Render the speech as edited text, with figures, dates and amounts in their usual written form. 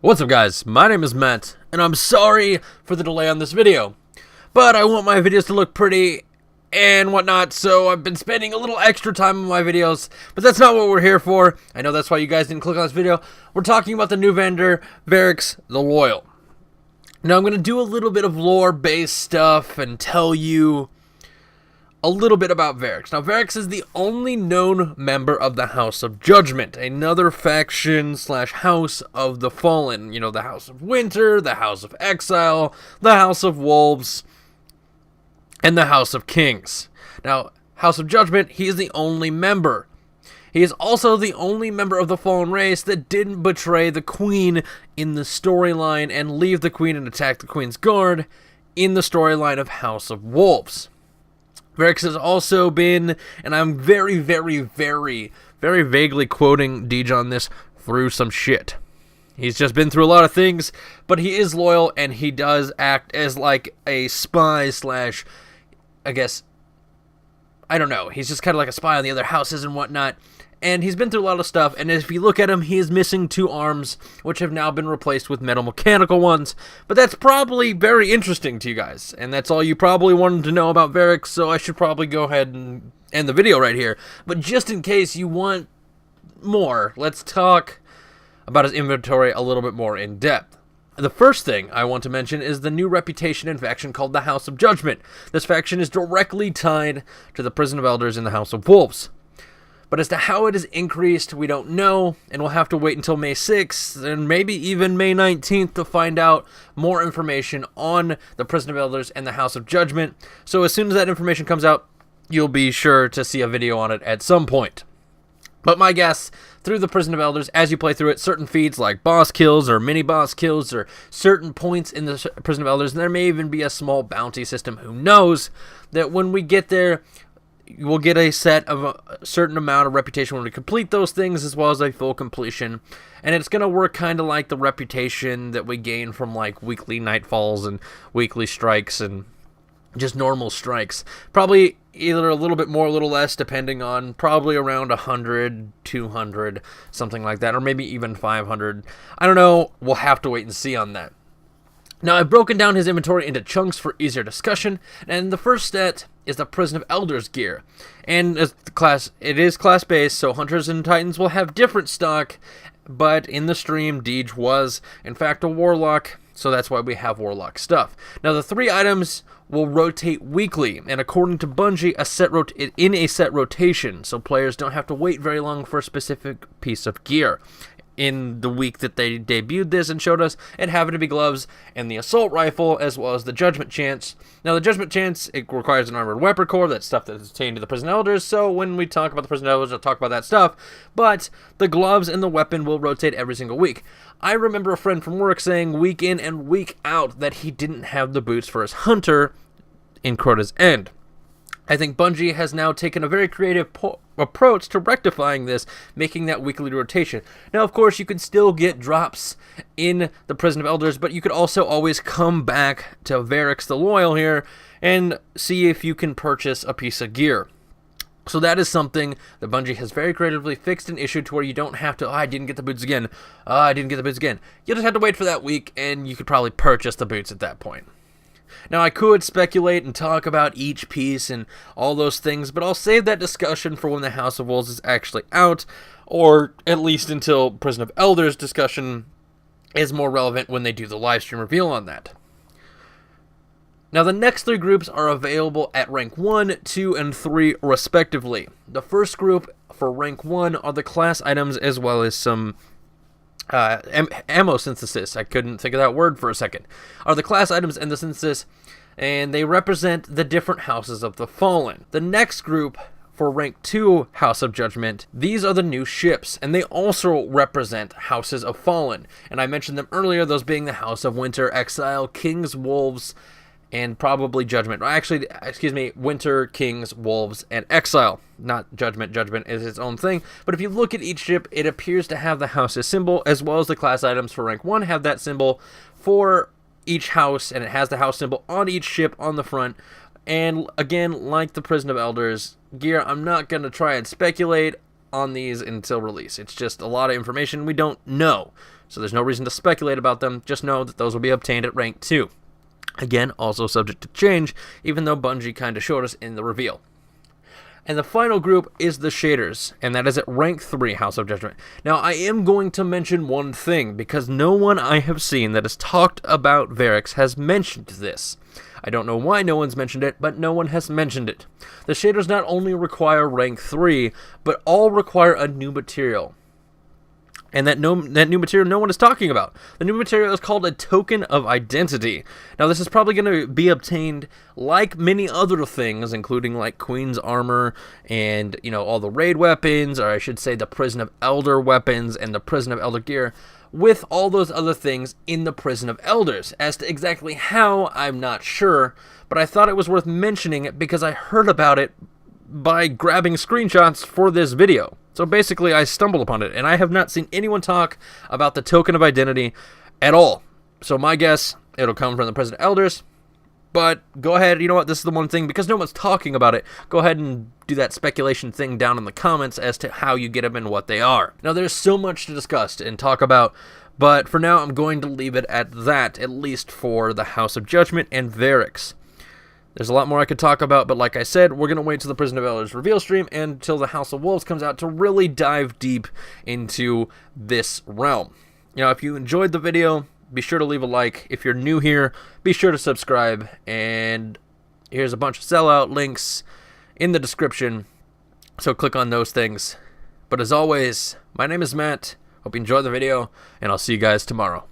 What's up guys, my name is Matt, and I'm sorry for the delay on this video, but I want my videos to look pretty and whatnot, so I've been spending a little extra time on my videos, but that's not what we're here for. I know that's why you guys didn't click on this video. We're talking about the new vendor, Variks the Loyal. Now I'm going to do a little bit of lore-based stuff and tell you a little bit about Variks. Now, Variks is the only known member of the House of Judgment, another faction slash House of the Fallen. You know, the House of Winter, the House of Exile, the House of Wolves, and the House of Kings. Now, House of Judgment, he is the only member. He is also the only member of the Fallen race that didn't betray the Queen in the storyline and leave the Queen and attack the Queen's Guard in the storyline of House of Wolves. Variks has also been, and I'm very vaguely quoting Deej on this, through some shit. He's just been through a lot of things, but he is loyal, and he does act as like a spy slash, I guess, I don't know, he's just kind of like a spy on the other houses and whatnot. And he's been through a lot of stuff, and if you look at him, he is missing 2 arms, which have now been replaced with metal mechanical ones. But that's probably very interesting to you guys, and that's all you probably wanted to know about Variks, so I should probably go ahead and end the video right here. But just in case you want more, let's talk about his inventory a little bit more in depth. The first thing I want to mention is the new reputation and faction called the House of Judgment. This faction is directly tied to the Prison of Elders in the House of Wolves. But as to how it is increased, we don't know, and we'll have to wait until May 6th, and maybe even May 19th to find out more information on the Prison of Elders and the House of Judgment. So as soon as that information comes out, you'll be sure to see a video on it at some point. But my guess, through the Prison of Elders, as you play through it, certain feats like boss kills or mini-boss kills or certain points in the Prison of Elders, and there may even be a small bounty system, who knows, that when we get there, we'll get a set of a certain amount of reputation when we complete those things, as well as a full completion. And it's going to work kind of like the reputation that we gain from like weekly nightfalls and weekly strikes and just normal strikes. Probably either a little bit more, a little less, depending on probably around 100, 200, something like that, or maybe even 500. I don't know. We'll have to wait and see on that. Now, I've broken down his inventory into chunks for easier discussion, and the first set is the Prison of Elders gear. And as the class, it is class-based, so Hunters and Titans will have different stock, but in the stream, Deej was, in fact, a Warlock, so that's why we have Warlock stuff. Now, the 3 items will rotate weekly, and according to Bungie, in a set rotation, so players don't have to wait very long for a specific piece of gear. In the week that they debuted this and showed us, it happened to be gloves and the assault rifle, as well as the Judgment Chance. Now, the Judgment Chance, it requires an armored weapon core, that's stuff that is attained to the Prison Elders, so when we talk about the Prison Elders, I'll talk about that stuff, but the gloves and the weapon will rotate every single week. I remember a friend from work saying week in and week out that he didn't have the boots for his Hunter in Crota's End. I think Bungie has now taken a very creative approach to rectifying this, making that weekly rotation. Now, of course, you can still get drops in the Prison of Elders, but you could also always come back to Variks the Loyal here and see if you can purchase a piece of gear. So that is something that Bungie has very creatively fixed and issued to where you don't have to, I didn't get the boots again. I didn't get the boots again. You just have to wait for that week, and you could probably purchase the boots at that point. Now, I could speculate and talk about each piece and all those things, but I'll save that discussion for when the House of Wolves is actually out, or at least until Prison of Elders discussion is more relevant when they do the live stream reveal on that. Now, the next 3 groups are available at rank 1, 2, and 3 respectively. The first group for rank 1 are the class items, as well as some ammo synthesis. I couldn't think of that word for a second. Are the class items and the synthesis, and they represent the different houses of the Fallen. The next group for rank 2 House of Judgment, these are the new ships, and they also represent houses of Fallen. And I mentioned them earlier, those being the House of Winter, Exile, Kings, Wolves, and probably Judgment. Actually, excuse me, Winter, Kings, Wolves, and Exile. Not Judgment. Judgment is its own thing. But if you look at each ship, it appears to have the house's symbol, as well as the class items for rank 1 have that symbol for each house, and it has the house symbol on each ship on the front. And again, like the Prison of Elders gear, I'm not going to try and speculate on these until release. It's just a lot of information we don't know. so there's no reason to speculate about them. Just know that those will be obtained at rank 2. Again, also subject to change, even though Bungie kind of showed us in the reveal. And the final group is the shaders, and that is at rank 3, House of Judgment. Now, I am going to mention one thing, because no one I have seen that has talked about Variks has mentioned this. I don't know why no one's mentioned it, but no one has mentioned it. The shaders not only require rank 3, but all require a new material. And that new material no one is talking about. The new material is called a Token of Identity. Now, this is probably going to be obtained like many other things, including like Queen's Armor and, all the raid weapons, or I should say the Prison of Elder weapons and the Prison of Elder gear, with all those other things in the Prison of Elders. As to exactly how, I'm not sure, but I thought it was worth mentioning it because I heard about it by grabbing screenshots for this video. So basically, I stumbled upon it, and I have not seen anyone talk about the Token of Identity at all. So my guess, it'll come from the Prison of Elders, but go ahead, you know what, this is the one thing, because no one's talking about it, go ahead and do that speculation thing down in the comments as to how you get them and what they are. Now, there's so much to discuss and talk about, but for now, I'm going to leave it at that, at least for the House of Judgment and Variks. There's a lot more I could talk about, but like I said, we're going to wait till the Prison of Elders reveal stream and until the House of Wolves comes out to really dive deep into this realm. If you enjoyed the video, be sure to leave a like. If you're new here, be sure to subscribe. And here's a bunch of sellout links in the description, so click on those things. But as always, my name is Matt. Hope you enjoyed the video, and I'll see you guys tomorrow.